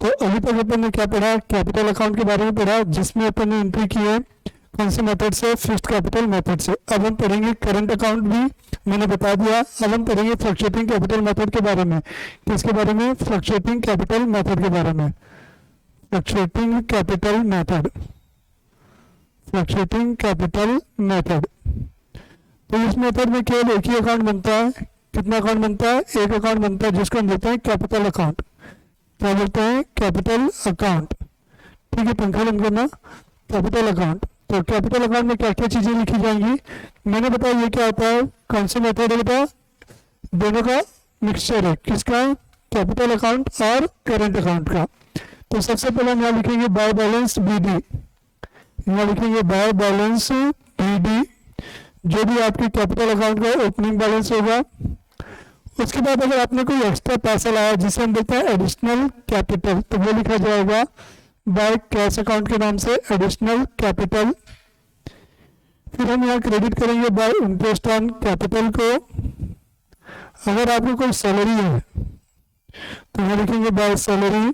तो अभी तक अपन ने क्या पढ़ा, कैपिटल अकाउंट के बारे में पढ़ा, जिसमें अपन ने एंट्री की है कौन से मेथड से, फिक्स्ड कैपिटल मेथड से। अब हम पढ़ेंगे करंट अकाउंट भी मैंने बता दिया। अब हम पढ़ेंगे फ्लक्चुएटिंग कैपिटल मेथड के बारे में। किसके बारे में, फ्लक्चुएटिंग कैपिटल मेथड के बारे में। Fluctuating capital method, fluctuating capital method. तो इस मेथड में केवल एक ही अकाउंट बनता है। कितना अकाउंट बनता है, एक अकाउंट बनता है, जिसको हम बोलते हैं कैपिटल अकाउंट। क्या बोलते हैं, कैपिटल अकाउंट। ठीक है, पंखा बंद करना। कैपिटल अकाउंट, तो कैपिटल अकाउंट में क्या क्या चीजें लिखी जाएंगी मैंने बताया। ये क्या होता है, कौन सा मेथड है बेटा, दोनों का मिक्सचर है। किसका, कैपिटल अकाउंट और करंट अकाउंट का। तो सबसे पहले हम यहाँ लिखेंगे बाय बैलेंस बीडी, यहाँ लिखेंगे बाय बैलेंस बीडी, जो भी आपके कैपिटल अकाउंट का ओपनिंग बैलेंस होगा। उसके बाद अगर आपने कोई एक्स्ट्रा पैसा लाया जिसे हम बोलते हैं एडिशनल कैपिटल, तो वो लिखा जाएगा बाय कैश अकाउंट के नाम से एडिशनल कैपिटल। फिर हम यहाँ क्रेडिट करेंगे बाय इंटरेस्ट ऑन कैपिटल को। अगर आपको कोई सैलरी है तो यहाँ लिखेंगे बाय सैलरी।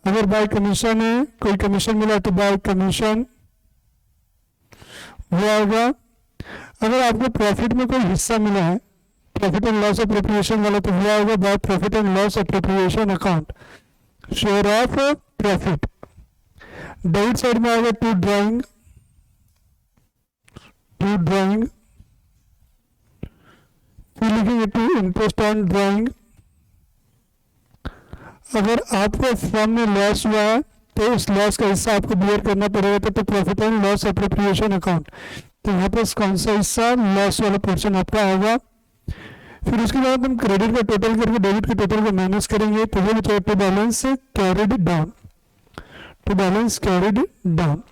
अगर बाय कमीशन है, कोई कमीशन मिला तो बाय कमीशन वो आएगा। अगर आपको प्रॉफिट में कोई हिस्सा मिला है, प्रॉफिट एंड लॉस अप्रोप्रिएशन वाला, तो वो आएगा by profit and loss appropriation account, share of profit. Debit side में आएगा टू ड्राइंग, टू ड्राइंग। फिर लिखेंगे टू इंटरेस्ट ऑन ड्राइंग। अगर आपको फॉर्म में लॉस हुआ है तो उस लॉस का हिस्सा आपको बियर करना पड़ेगा, तो profit and loss appropriation account. तो यहाँ पर कौन सा हिस्सा, लॉस वाला पोर्शन आपका आएगा। फिर उसके बाद हम क्रेडिट का टोटल करके डेबिट के टोटल को माइनस करेंगे, तो वो बचेगा to balance carried down, to balance carried down.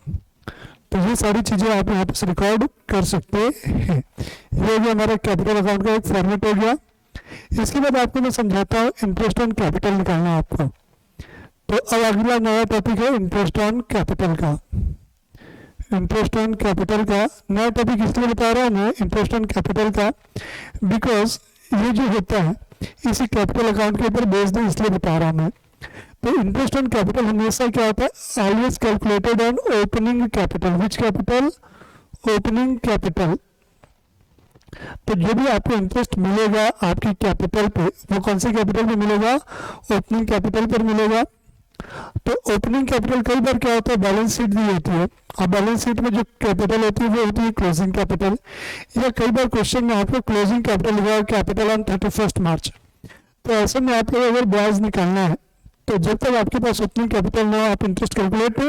तो ये सारी चीजें आप यहाँ पे रिकॉर्ड कर सकते हैं। ये भी हमारा कैपिटल अकाउंट का एक फॉर्मेट हो गया। इसके बाद आपको मैं समझाता हूँ इंटरेस्ट ऑन कैपिटल निकालना है आपको। तो अब अगला नया टॉपिक है इंटरेस्ट ऑन कैपिटल का। इंटरेस्ट ऑन कैपिटल का नया टॉपिक इसलिए बता रहा हूँ मैं, इंटरेस्ट ऑन कैपिटल का, बिकॉज ये जो होता है इसी कैपिटल अकाउंट के ऊपर बेस्ड है, इसलिए बता रहा हूँ मैं। तो इंटरेस्ट ऑन कैपिटल हमेशा क्या होता है, always calculated on opening capital. Which capital, opening capital. तो जो भी आपको इंटरेस्ट मिलेगा आपकी कैपिटल पे, वो कौन से कैपिटल पे मिलेगा, ओपनिंग कैपिटल पर मिलेगा। तो ओपनिंग कैपिटल कई बार क्या होता है, बैलेंस शीट दी होती है, और बैलेंस शीट में जो कैपिटल होती है वो होती है क्लोजिंग कैपिटल। या कई बार क्वेश्चन में आपको क्लोजिंग कैपिटल लिखा है कैपिटल ऑन 31 मार्च। तो ऐसे में आप लोग अगर ब्याज निकालना है तो जब तक आपके पास ओपनिंग कैपिटल ना हो आप इंटरेस्ट कैलकुलेट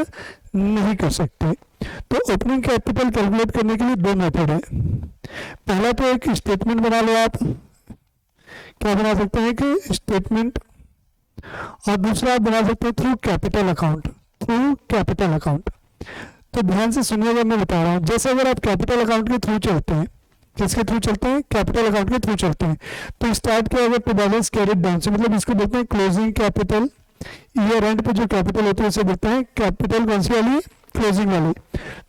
नहीं कर सकते। तो ओपनिंग कैपिटल कैलकुलेट करने के लिए दो मेथड है। पहला तो एक स्टेटमेंट बना लो आप, क्या बना सकते हैं कि स्टेटमेंट, और दूसरा आप बना सकते हैं through capital account, through capital account. तो ध्यान से सुनिएगा, मैं बता रहा हूँ। जैसे अगर आप कैपिटल अकाउंट के थ्रू चलते हैं, किसके थ्रू चलते हैं, कैपिटल अकाउंट के थ्रू चलते हैं, तो स्टार्ट किया होगा टू बैलेंस कैरिड डाउन से, मतलब इसको बोलते हैं क्लोजिंग कैपिटल। ईयर एंड पे जो कैपिटल होती है उसे बोलते हैं कैपिटल, कौन सी वाली, क्लोजिंग वाली।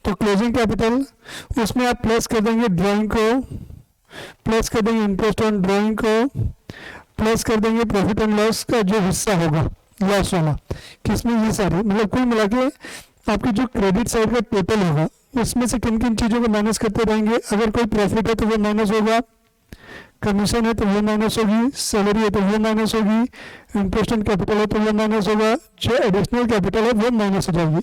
तो क्लोजिंग कैपिटल, उसमें आप प्लस कर देंगे ड्राइंग को, प्लस कर देंगे इंटरेस्ट ऑन ड्राइंग को, प्लस कर देंगे प्रॉफिट एंड लॉस का जो हिस्सा होगा लॉस वाला, किसमें, ये सारे, मतलब कुल मिला के आपकी जो क्रेडिट साइड का टोटल होगा उसमें से किन किन चीजों को माइनस करते रहेंगे। अगर कोई प्रॉफिट है तो वो माइनस होगा, कमीशन है तो वो माइनस होगी, सैलरी है तो वो माइनस होगी, इंटरेस्ट ऑन कैपिटल है तो वो माइनस होगा, जो एडिशनल कैपिटल है वो माइनस हो जाएगी,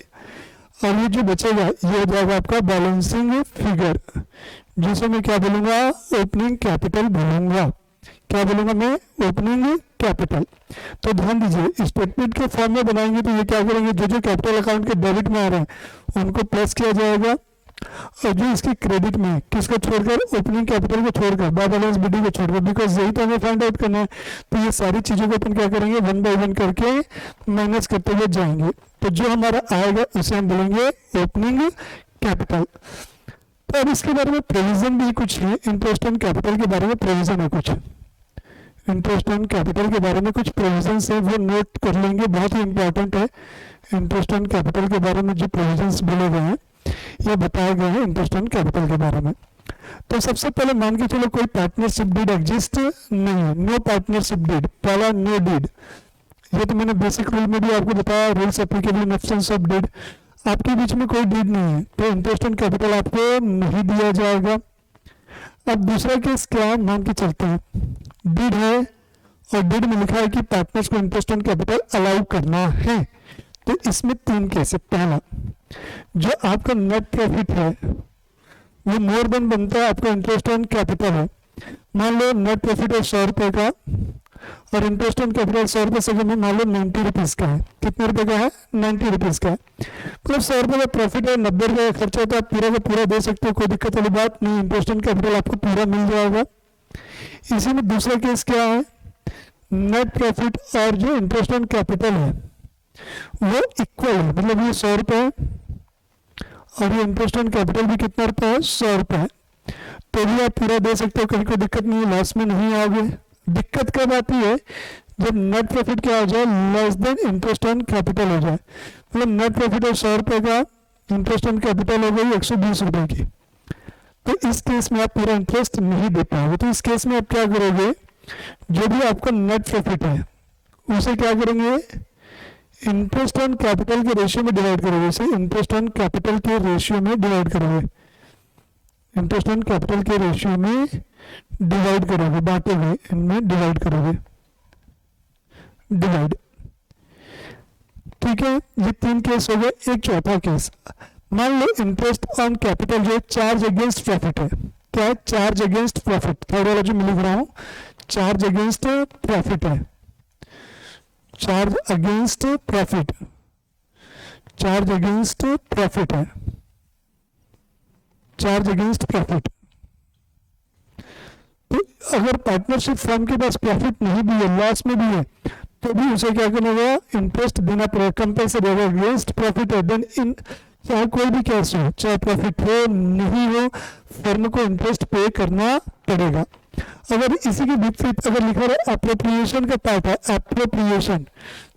और ये जो बचेगा ये हो जाएगा आपका बैलेंसिंग फिगर, जिसे मैं क्या बोलूंगा, ओपनिंग कैपिटल बोलूंगा। क्या बोलूंगा मैं, ओपनिंग कैपिटल। तो ध्यान दीजिए, स्टेटमेंट के फॉर्म में बनाएंगे तो ये क्या करेंगे, जो जो कैपिटल अकाउंट के डेबिट में आ रहे हैं उनको प्लस किया जाएगा, और जो इसके क्रेडिट में, किसको छोड़कर, ओपनिंग कैपिटल को छोड़कर, बाय बैलेंस बीडी को छोड़कर, बिकॉज यही तो हमें फाइंड आउट करना है। तो ये सारी चीजों को अपन क्या करेंगे, वन बाय वन करके माइनस करते हुए जाएंगे। तो जो हमारा आएगा उसे हम बोलेंगे ओपनिंग कैपिटल। तो अब इसके बारे में प्रोविजन भी कुछ है, इंटरेस्ट ऑन कैपिटल के बारे में प्रोविजन है कुछ, इंटरेस्ट ऑन कैपिटल के बारे में कुछ प्रोविजन है वो नोट कर लेंगे, बहुत ही इंपॉर्टेंट है। इंटरेस्ट ऑन कैपिटल के बारे में जो प्रोविजंस बोले गए हैं ये बताए गए हैं इंटरेस्ट ऑन कैपिटल के बारे में। तो सबसे पहले मान के चलो कोई पार्टनरशिप डीड एग्जिस्ट नहीं है, नो पार्टनरशिप डीड, पहला नो डीड, ये तो मैंने बेसिक रूल में भी आपको बताया, rules applicable in absence of deed. आपके बीच में कोई डीड नहीं है तो इंटरेस्ट ऑन कैपिटल आपको नहीं दिया जाएगा। अब दूसरा केस क्या है, मान के चलते हैं डीड है और डीड में लिखा है कि पार्टनर्स को इंटरेस्ट ऑन कैपिटल अलाउ करना है। तो इसमें तीन केस है। पहला, जो आपका नेट प्रॉफिट है वो मोर देन बनता है आपका इंटरेस्ट ऑन कैपिटल है। मान लो नेट प्रॉफिट है 100 रुपए का और इंटरेस्ट ऑन कैपिटल 100 रुपए सेकंड में मान लो 90 रुपीज का है। कितने रुपए का है? 90 रुपीज का है। मतलब 100 रुपए का प्रॉफिट है, 90 रुपए का खर्चा होता है, आप पूरा का पूरा दे सकते हो, कोई दिक्कत वाली बात नहीं, इंटरेस्ट ऑन कैपिटल आपको पूरा मिल जाएगा। इसी में दूसरा केस क्या है, नेट प्रॉफिट और जो इंटरेस्ट ऑन कैपिटल है वो इक्वल है, मतलब ये 100 रुपए है और ये इंटरेस्ट ऑन कैपिटल भी कितना रुपए है? 100 रुपए है। तो भी आप पूरा दे सकते हो, कहीं कोई दिक्कत नहीं है, लॉस में नहीं आओगे। दिक्कत कब आती है? जब नेट प्रॉफिट क्या हो जाए, less than interest on capital हो जाए। मतलब नेट प्रॉफिट है 100 रुपए का, इंटरेस्ट ऑन कैपिटल हो गई 120 रुपए की, तो इस केस में आप पूरा इंटरेस्ट नहीं दे पाओगे। तो इस केस में आप क्या करोगे, जो भी आपका नेट प्रॉफिट है उसे क्या करेंगे, इंटरेस्ट ऑन कैपिटल के रेशियो में डिवाइड करोगे। इसे इंटरेस्ट ऑन कैपिटल के रेशियो में डिवाइड करोगे, इंटरेस्ट ऑन कैपिटल के रेशियो में डिवाइड करोगे, बांटोगे, इनमें डिवाइड करोगे, डिवाइड। ठीक है, ये तीन केस हो गए। एक चौथा केस, मान लो इंटरेस्ट ऑन कैपिटल जो चार्ज अगेंस्ट प्रॉफिट है। क्या है? Charge against profit. थर्ड वाला जो मैं लिख रहा हूं चार्ज अगेंस्ट प्रॉफिट है, charge against profit, charge against profit है, चार्ज अगेंस्ट प्रॉफिट। तो अगर पार्टनरशिप फर्म के पास प्रॉफिट नहीं भी है, लॉस में भी है, तो भी उसे क्या करना होगा, इंटरेस्ट देना पड़ेगा, कंपल्सरी होगा अगेंस्ट प्रॉफिट है। देन इन चाहे कोई भी केस हो, चाहे प्रॉफिट हो नहीं हो, फर्म को इंटरेस्ट पे करना पड़ेगा। अगर इसी के विपरीत अगर लिखा रहा अप्रोप्रिएशन का पार्ट है, अप्रोप्रिएशन,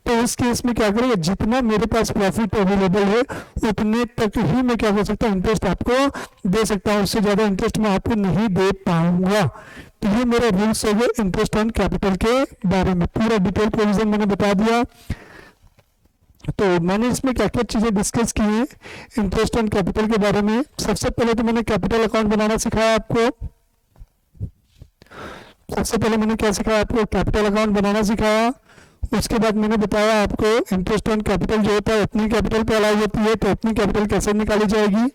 तो उस केस में क्या करेगा, जितना मेरे पास प्रॉफिट अवेलेबल है उतने तक ही मैं क्या कर सकता हूँ, इंटरेस्ट आपको दे सकता हूँ, उससे ज्यादा इंटरेस्ट मैं आपको नहीं दे पाऊंगा। तो ये मेरा रूल्स हो गए इंटरेस्ट ऑन कैपिटल के बारे में। पूरा डिटेल प्रोविजन मैंने बता दिया। तो मैंने इसमें क्या क्या चीजें डिस्कस की है इंटरेस्ट ऑन कैपिटल के बारे में। सबसे पहले तो मैंने कैपिटल अकाउंट बनाना सिखाया आपको। सबसे पहले मैंने क्या सिखाया आपको, कैपिटल अकाउंट बनाना सिखाया। उसके बाद मैंने बताया आपको इंटरेस्ट ऑन कैपिटल जो होता है अपनी कैपिटल पे अलाउ होती है, तो अपनी कैपिटल कैसे निकाली जाएगी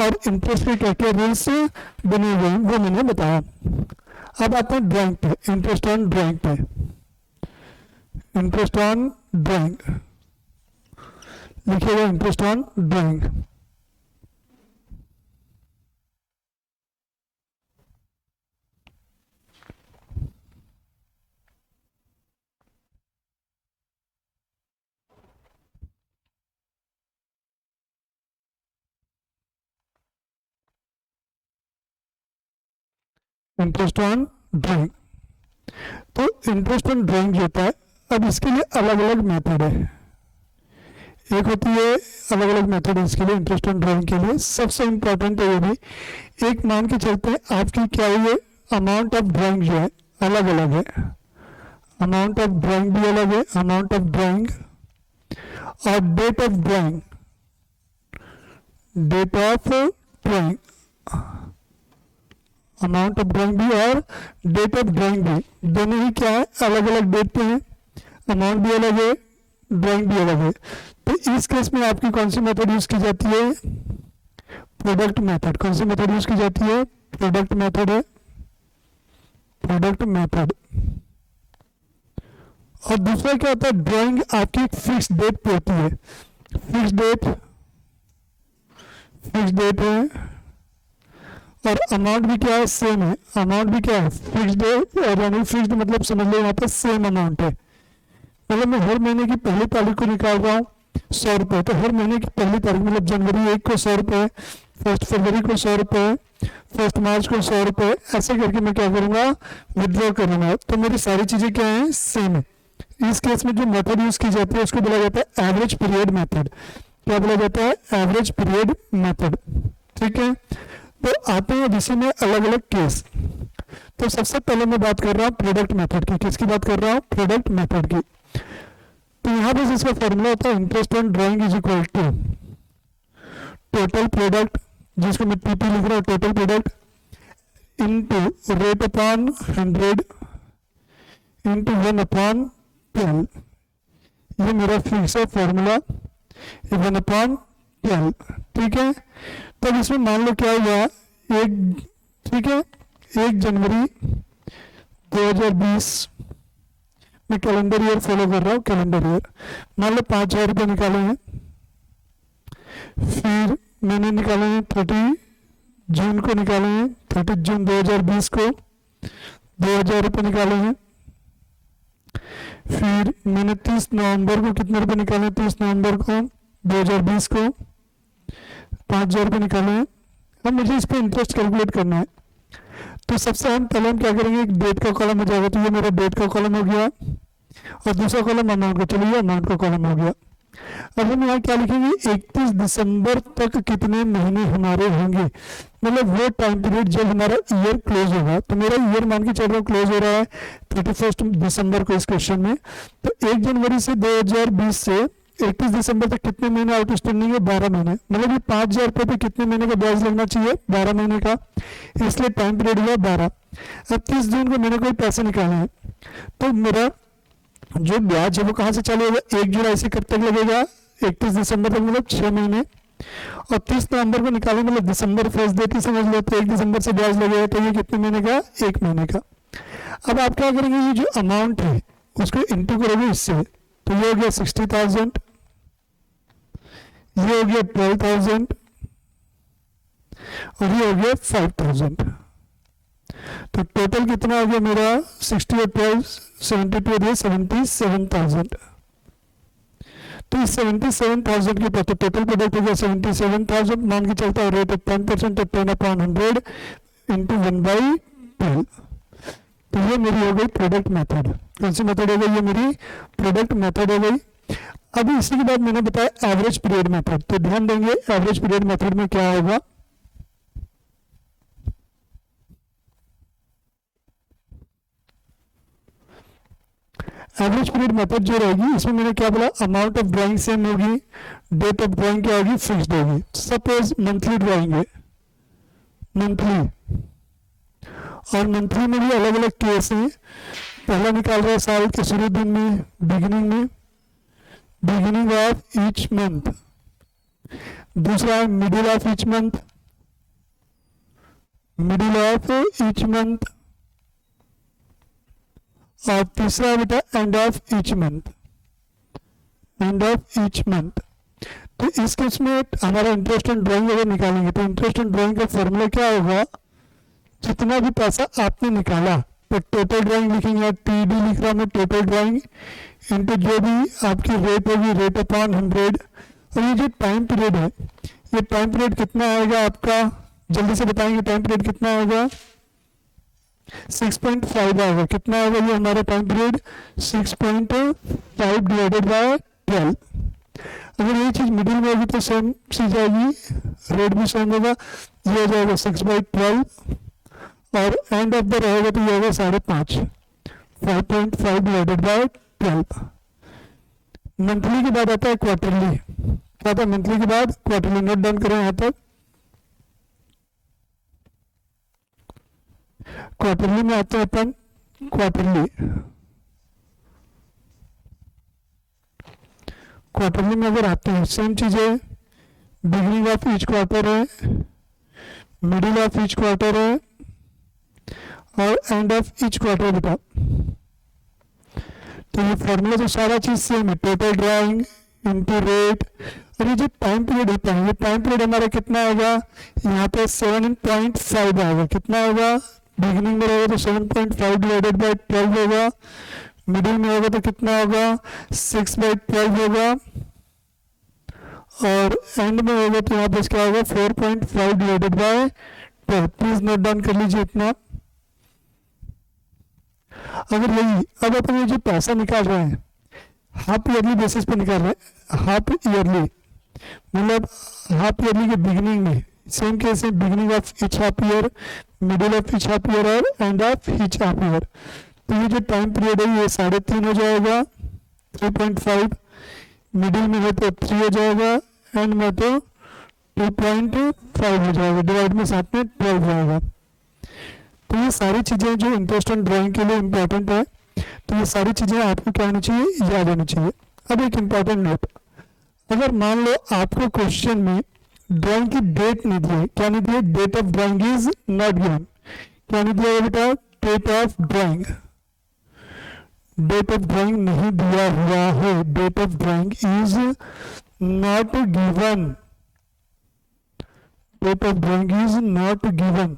और इंटरेस्ट के क्या क्या रूल्स बने हुए हैं वो मैंने बताया। अब आते हैं ड्राइंग पे, इंटरेस्ट ऑन ड्राइंग पे, इंटरेस्ट ऑन ड्राइंग लिखिएगा, interest on drawing. Interest on drawing, तो इंटरेस्ट ऑन ड्राइंग जो होता है, अब इसके लिए अलग अलग मेथड है। एक होती है अलग अलग मेथड है इसके लिए, इंटरेस्ट ऑन ड्राइंग के लिए सबसे इंपॉर्टेंट है ये भी। एक मान के चलते हैं आपकी क्या है, ये अमाउंट ऑफ ड्राइंग जो है अलग अलग है, अमाउंट ऑफ ड्राइंग भी अलग है, अमाउंट ऑफ ड्राइंग और date of drawing, date of drawing, amount of drawing भी और डेट ऑफ ड्राइंग भी, दोनों ही क्या है, अलग अलग डेट पे है, अमाउंट भी अलग है, ड्राइंग भी अलग है। तो इस केस में आपकी कौन सी मेथड यूज की जाती है, प्रोडक्ट मेथड। कौन सी मेथड यूज की जाती है, प्रोडक्ट मेथड है, प्रोडक्ट मेथड। और दूसरा क्या होता है, ड्राइंग आपकी एक फिक्स डेट पे होती है, फिक्स डेट, फिक्स डेट है, और अमाउंट भी क्या है, सेम है, अमाउंट भी क्या है, फिक्स्ड है, और यानी फिक्स्ड मतलब समझ लो यहाँ पर सेम अमाउंट है। मतलब मैं हर महीने की पहली तारीख को निकाल रहा हूँ 100 रुपये, तो हर महीने की पहली तारीख मतलब जनवरी 1 को 100 रुपये, 1 फरवरी को 100 रुपये, 1 मार्च को 100 रुपये, ऐसे करके मैं क्या करूँगा, विड्रॉ करूँगा। तो मेरी सारी चीज़ें क्या हैं, सेम है। इस केस में जो मेथड यूज की जाती है उसको बोला जाता है एवरेज पीरियड मेथड। क्या बोला जाता है, एवरेज पीरियड मेथड। ठीक है, तो आते हैं इसी में अलग अलग केस। तो सबसे पहले मैं बात कर रहा हूँ प्रोडक्ट मेथड की। किसकी बात कर रहा हूँ, प्रोडक्ट मेथड की। तो यहाँ पे इसका फॉर्मूला होता है interest on drawing is equal to total product, जिसको मैं टीपी लिख रहा हूँ, total product into rate upon 100 into 1/12। ये मेरा फिक्स है फॉर्मूला 1/12। ठीक है, तब इसमें मान लो क्या हुआ, एक, ठीक है, 1 जनवरी 2020 मैं कैलेंडर ईयर फॉलो कर रहा हूँ, कैलेंडर ईयर, मान लो 5,000 रुपये निकाले हैं। फिर मैंने निकाले हैं 30 जून को निकाले हैं, 30 जून 2020 को 2,000 रुपये निकाले हैं। फिर मैंने 30 नवंबर को कितने रुपए निकाले, 30 नवंबर को 2020 को 5,000 रुपये निकाले हैं। अब मुझे इस पर इंटरेस्ट कैलकुलेट करना है, तो सबसे हम पहले हम क्या करेंगे, एक डेट का कॉलम हो जाएगा, तो ये मेरा डेट का कॉलम हो गया और दूसरा कॉलम अमाउंट का, चलिए अमाउंट का कॉलम हो गया। अब हम यहाँ क्या लिखेंगे, 31 दिसंबर तक कितने महीने हमारे होंगे, मतलब वो टाइम पीरियड जब हमारा ईयर क्लोज होगा। तो मेरा ईयर मान के चल रहा क्लोज हो रहा है 31 दिसंबर को इस क्वेश्चन में। तो 1 जनवरी से 2020 से 31 दिसंबर तक कितने महीने आउटस्टैंडिंग है, 12 महीने, मतलब ये 5,000 रुपये पे कितने महीने का ब्याज लगना चाहिए, 12 महीने का, इसलिए टाइम पीरियड हुआ 12। अब 30 जून को मैंने कोई पैसे निकाले हैं, तो मेरा जो ब्याज है वो कहाँ से चालू होगा, 1 जुलाई से कब तक लगेगा, 31 दिसंबर तक, मतलब 6 महीने। और 30 नवंबर को निकाले, मतलब दिसंबर फर्स्ट डेट ही समझ लो, तो 1 दिसंबर से ब्याज लगेगा, तो ये कितने महीने का, 1 महीने का। अब आप क्या करेंगे, ये जो अमाउंट है उसको इंटू करोगे इससे, तो ये हो गया 60,000, ये हो गया 12,000 और ये हो गया 5,000। तो टोटल कितना हो गया मेरा, 60 और 12 72 और ये 77,000। तो इस 77,000 के ऊपर तो टोटल प्रोडक्ट हो गया 77,000, मान के चलता है रेट ऑफ 10%, तो 10/100 इंटू 1/12। तो ये मेरी हो गई प्रोडक्ट मेथड। कौन सी मेथड हो गई, ये मेरी प्रोडक्ट मेथड हो गई। अभी इसी के बाद मैंने बताया एवरेज पीरियड मेथड, तो ध्यान देंगे एवरेज पीरियड मेथड में क्या होगा। एवरेज पीरियड मेथड जो रहेगी, इसमें मैंने क्या बोला, अमाउंट ऑफ ड्राइंग सेम होगी, डेट ऑफ ड्राइंग क्या होगी, फिक्स्ड होगी। सपोज मंथली ड्राइंग है, मंथली, और मंथली में भी अलग अलग केस हैं। पहला निकाल रहा है साल के शुरू दिन में, बिगिनिंग में, बिगिनिंग ऑफ ईच मंथ। दूसरा है middle of each month, middle of each month. और तीसरा बेटा and of each month, and of each month. तो इस केस में हमारा इंटरेस्ट ऑन ड्राइंग अगर निकालेंगे, तो इंटरेस्ट ऑन ड्राइंग का फॉर्मूला क्या होगा, जितना भी पैसा आपने निकाला, तो टोटल ड्राइंग लिखेंगे, टीडी लिख रहा हूँ टोटल ड्राइंग, इनटू जो भी आपकी रेट होगी, रेट अपॉन 100। और ये जो टाइम पीरियड है, ये टाइम पीरियड कितना आएगा आपका, जल्दी से बताएंगे टाइम पीरियड कितना होगा, 6.5 आएगा। कितना आएगा ये हमारा टाइम पीरियड, 6.5 डिवाइडेड बाय 12। अगर ये चीज मिडिल में होगी तो सेम चीज आएगी, रेट भी सेम होगा, ये हो जाएगा 6/12, और एंड ऑफ द रहेगा तो ये होगा 5.5, 5.5 डिवाइडेड बाय 12। मंथली के बाद आता है क्वार्टरली, क्या था मंथली के बाद, क्वार्टरली। नोट डाउन करें यहाँ तक, क्वार्टरली में आते हैं अपन, क्वार्टरली, क्वार्टरली में अगर आते हैं सेम चीज है, बिगिनिंग ऑफ ईच क्वार्टर है, मिडिल ऑफ ईच क्वार्टर है, और एंड ऑफ ईच क्वार्टर बेटा। तो ये फॉर्मूला तो सारा चीज सेम है, टोटल ड्राइंग इनटू रेट। और ये जो टाइम पीरियड होता है, ये टाइम पीरियड हमारा कितना आएगा, यहाँ पे 7.5 आएगा। कितना होगा, बिगिनिंग में रहेगा तो 7.5 डिवाइडेड बाय 12 होगा, मिडिल में होगा तो कितना होगा, 6/12 होगा, और एंड में होगा तो यहाँ पे क्या होगा, 4.5 divided by 12। Please note down कर लीजिए इतना। अगर यही, अब अपन ये जो पैसा निकाल रहे हैं हाफ ईयरली बेसिस पे निकाल रहे हैं, हाफ ईयरली मतलब हाफ ईयरली के बिगिनिंग में, सेम केस है, beginning of each half year, middle of each half year और end of each half year. तो ये जो टाइम पीरियड है ये 3.5 हो जाएगा, 3.5, मिडिल में है तो 3 हो जाएगा, एंड में तो 2.5 हो जाएगा, डिवाइड में साथ में 12 जाएगा। तो ये सारी चीज़ें जो इंटरेस्ट ऑन ड्राइंग के लिए इम्पोर्टेंट है, तो ये सारी चीज़ें आपको क्या होनी चाहिए, याद होनी चाहिए। अब एक इम्पॉर्टेंट नोट, अगर मान लो आपको क्वेश्चन में ड्राइंग की डेट नहीं दी है, क्या नहीं दी है, date of drawing is not given, क्या नहीं दिया है बेटा, date of drawing, date of drawing नहीं दिया हुआ है, date of drawing is not given, date of drawing is not given.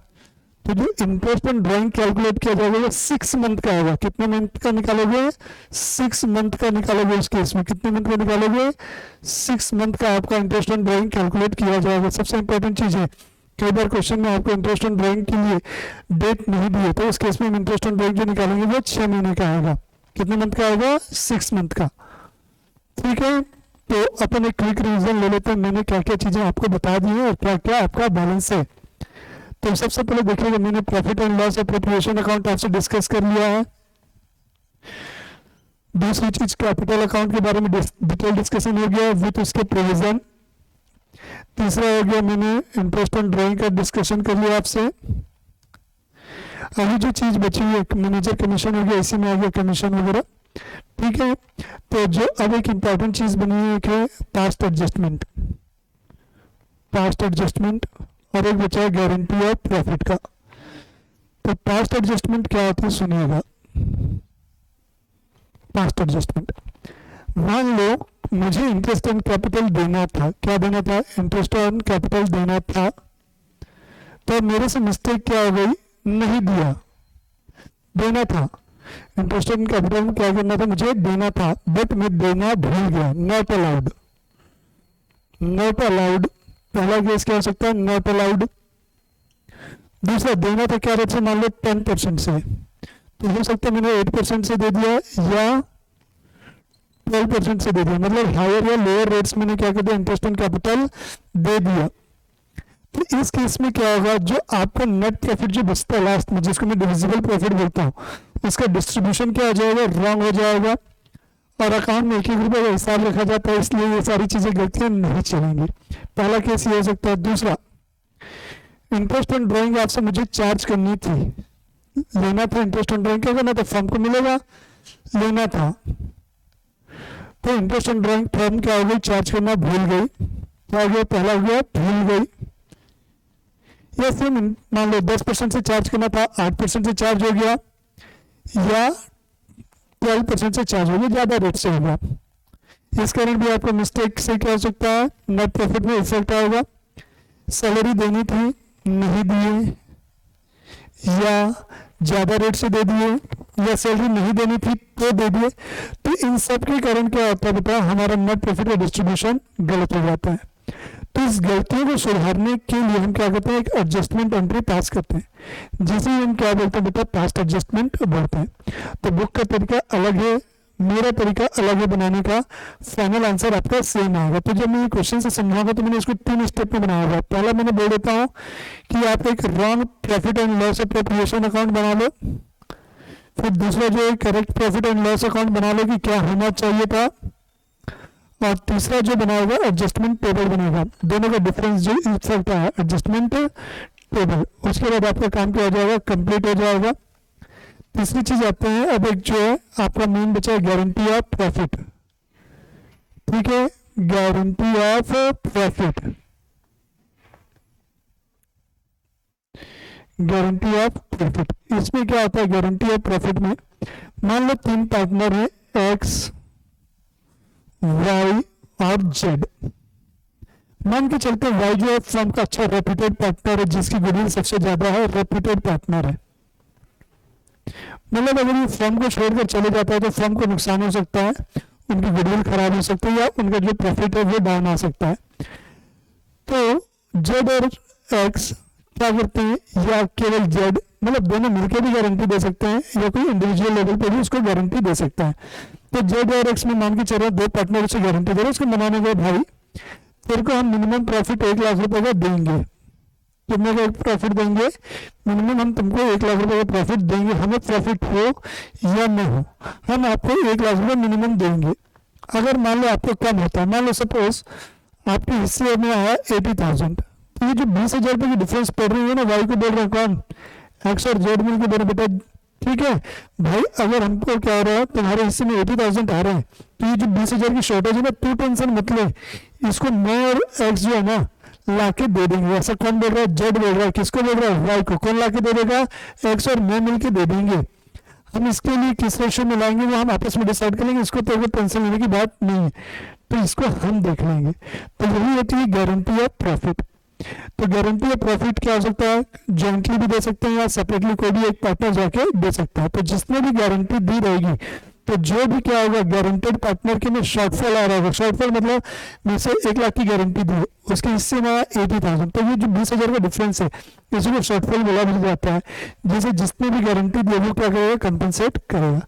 तो जो इंटरेस्ट ऑन ड्राइंग कैलकुलेट किया जाएगा वो 6 मंथ का होगा। कितने मंथ का निकालोगे, 6 मंथ का निकालोगे। इस केस में कितने मंथ का निकालोगे, 6 मंथ का आपका इंटरेस्ट ऑन ड्राइंग कैलकुलेट किया जाएगा। सबसे इंपॉर्टेंट चीज है, कई बार क्वेश्चन में आपको इंटरेस्ट ऑन ड्राइंग के लिए डेट नहीं दी है, तो इस केस में हम इंटरेस्ट ऑन ड्राइंग जो निकालेंगे वो 6 महीने का आएगा। कितने मंथ का आएगा, 6 मंथ का। ठीक है, तो अपन एक क्विक रिवीजन ले लेते हैं, मैंने क्या क्या चीजें आपको बता दी है और क्या क्या आपका बैलेंस है। तो सबसे पहले देखिएगा, मैंने profit and loss appropriation account आपसे डिस्कस कर लिया है। दूसरी चीज कैपिटल अकाउंट के बारे में डिटेल डिस्कशन हो गया विथ उसके प्रोविजन। तीसरा हो गया, मैंने इंटरेस्ट ऑन ड्राइंग का डिस्कशन कर लिया आपसे। अभी जो चीज बची हुई है मैनेजर कमीशन हो गया, इसी में आ गया कमीशन वगैरह। ठीक है, तो जो अब एक इंपॉर्टेंट चीज बनी है कि पास्ट एडजस्टमेंट, पास्ट एडजस्टमेंट, और एक बचा है गारंटी ऑफ प्रॉफिट का। तो पास्ट एडजस्टमेंट क्या होता है सुनिएगा। पास्ट एडजस्टमेंट, मान लो मुझे इंटरेस्ट ऑन कैपिटल देना था, क्या देना था, इंटरेस्ट ऑन कैपिटल देना था, तो मेरे से मिस्टेक क्या हो गई, नहीं दिया, देना था। इंटरेस्ट ऑन कैपिटल में क्या करना था, मुझे देना था, बट मैं देना भूल गया, नॉट अलाउड, नॉट अलाउड। पहला केस क्या हो सकता है, नॉट अलाउड। दूसरा, देना था क्या रेट से, मान लो 10% से, तो हो सकता है मैंने 8% से दे दिया या 12% से दे दिया, मतलब हायर या लोअर रेट्स मैंने क्या कर दिया, इंटरेस्ट ऑन कैपिटल दे दिया। तो इस केस में क्या होगा, जो आपका नेट प्रॉफिट जो बचता है लास्ट में, जिसको मैं डिविजिबल प्रॉफिट बोलता हूँ, उसका डिस्ट्रीब्यूशन क्या हो जाएगा, रॉन्ग हो जाएगा। और अकाउंट में 1-1 रुपये का हिसाब रखा जाता है, इसलिए ये सारी चीजें गलतियां नहीं चलेंगी। पहला केस ये हो सकता है। दूसरा, इंटरेस्ट ऑन ड्राइंग आपसे मुझे चार्ज करनी थी, लेना था, इंटरेस्ट ऑन ड्राइंग क्या करना था, फर्म को मिलेगा, लेना था, तो इंटरेस्ट ऑन ड्राइंग फर्म क्या हो गई, चार्ज करना भूल गई। क्या हो गया, पहला हो गया भूल गई। या फिर मान लो 10% से चार्ज करना था, 8% से चार्ज हो गया, या 12% से चार्ज हो गया, ज्यादा रेट से हो गया। इस कारण भी आपको मिस्टेक से क्या हो सकता है, नेट प्रॉफिट में इफेक्ट आएगा। सैलरी देनी थी, नहीं दिए, या ज्यादा रेट से दे दिए, या सैलरी नहीं देनी थी तो दे दिए। तो इन सब के कारण क्या होता है बेटा, हमारा नेट प्रॉफिट का डिस्ट्रीब्यूशन गलत हो जाता है। तो इस गलतियों को सुधारने के लिए हम क्या करते हैं, एक एडजस्टमेंट एंट्री पास करते हैं, जिसे हम क्या बोलते हैं बेटा, पास्ट एडजस्टमेंट बोलते हैं। तो बुक का तरीका अलग है, मेरा तरीका अलग है बनाने का, फाइनल आंसर आपका सेम आएगा। तो जब मैं ये क्वेश्चन से समझाऊंगा तो मैंने इसको 3 स्टेप में बनाया हुआ। पहला मैंने बोल देता हूँ कि आप एक wrong profit and loss appropriation account बना लो। फिर दूसरा जो है correct profit and loss account बना लो कि क्या होना चाहिए था। और तीसरा जो बनाएगा एडजस्टमेंट टेबल बनेगा। दोनों का डिफरेंस जो इफेक्ट है एडजस्टमेंट टेबल। उसके बाद आपका काम क्या हो जाएगा, कंप्लीट हो जाएगा। तीसरी चीज आते हैं, अब एक जो है आपका मेन बचा है गारंटी ऑफ प्रॉफिट। ठीक है, guarantee of profit, guarantee of profit. इसमें क्या होता है गारंटी ऑफ प्रॉफिट में, मान लो 3 पार्टनर है, एक्स, वाई और जेड। मान के चलते हैं वाई जो है फर्म का अच्छा रेप्यूटेड पार्टनर है, जिसकी गुडविल सबसे ज्यादा है, रेप्यूटेड पार्टनर है। मतलब अगर ये फर्म को छोड़कर चले जाता है तो फर्म को नुकसान हो सकता है, उनकी गुडविल खराब हो सकती है, या उनका जो प्रॉफिट है वो डाउन आ सकता है। तो जेड और एक्स क्या करते हैं, या केवल जेड, मतलब दोनों मिलकर भी गारंटी दे सकते हैं, या कोई इंडिविजुअल लेवल पे भी उसको गारंटी दे सकता है। तो जेड और एक्स में मान के चल रहे 2 पार्टनर उसे गारंटी दे रहे, उसको मनाने गए भाई तेरे को हम मिनिमम प्रॉफिट 1 लाख रुपए का देंगे, कितने का प्रॉफिट देंगे, मिनिमम हम तुमको 1 लाख रुपए का प्रॉफिट देंगे, हमें प्रॉफिट हो या न हो, हम आपको 1 लाख रुपए मिनिमम देंगे। अगर मान लो आपको कम होता है, मान लो सपोज आपके हिस्से में आया 80,000, तो ये जो 20,000 रुपये की डिफरेंस पड़ रही है ना, वाई को बोल रहे हैं कौन, एक्स और जेड मिल के बोले बेटा ठीक है भाई, अगर हमको क्या हो रहा है, तुम्हारे हिस्से में 80,000 आ रहे हैं, तो ये जो 20,000 की शॉर्टेज है ना, तू टेंशन मत ले, इसको मैं और एक्स जो है ना लाके दे देंगे। ऐसा कौन बोल रहा है, जेड बोल रहा है, किसको बोल रहा है, वाई को। कौन लाके दे देगा, एक्स और मैं मिलके दे देंगे। हम इसके लिए किस रेशियो में लाएंगे वो हम आपस में डिसाइड करेंगे, इसको तो कोई टेंशन लेने की बात नहीं है, तो इसको हम देख लेंगे। तो यही होती है गारंटी ऑफ प्रॉफिट। तो गारंटी ऑफ प्रॉफिट क्या हो सकता है, जॉइंटली भी दे सकते हैं या सेपरेटली कोई भी एक पार्टनर जाके दे सकता है। तो जिसने भी गारंटी दी रहेगी, तो जो भी क्या होगा, गारंटेड पार्टनर के में शॉर्टफॉल आ रहा होगा, शॉर्टफॉल मतलब जैसे 1 लाख की गारंटी दी, उसके हिस्से में 80,000, तो ये जो 20,000 का डिफरेंस है इसी को शॉर्टफॉल बोला भी जाता है, जिसे जिसने भी गारंटी दी वो क्या करेगा, कंपनसेट करेगा।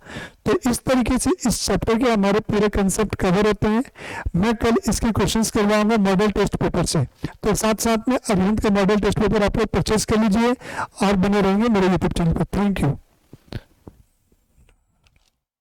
तो इस तरीके से इस चैप्टर के हमारे पूरे कंसेप्ट कवर होते हैं। मैं कल इसके क्वेश्चंस करवाऊंगा मॉडल टेस्ट पेपर से, तो साथ साथ में अरविंद का मॉडल टेस्ट पेपर आप लोग परचेस कर लीजिए और बने रहेंगे मेरे यूट्यूब चैनल पर। Thank you.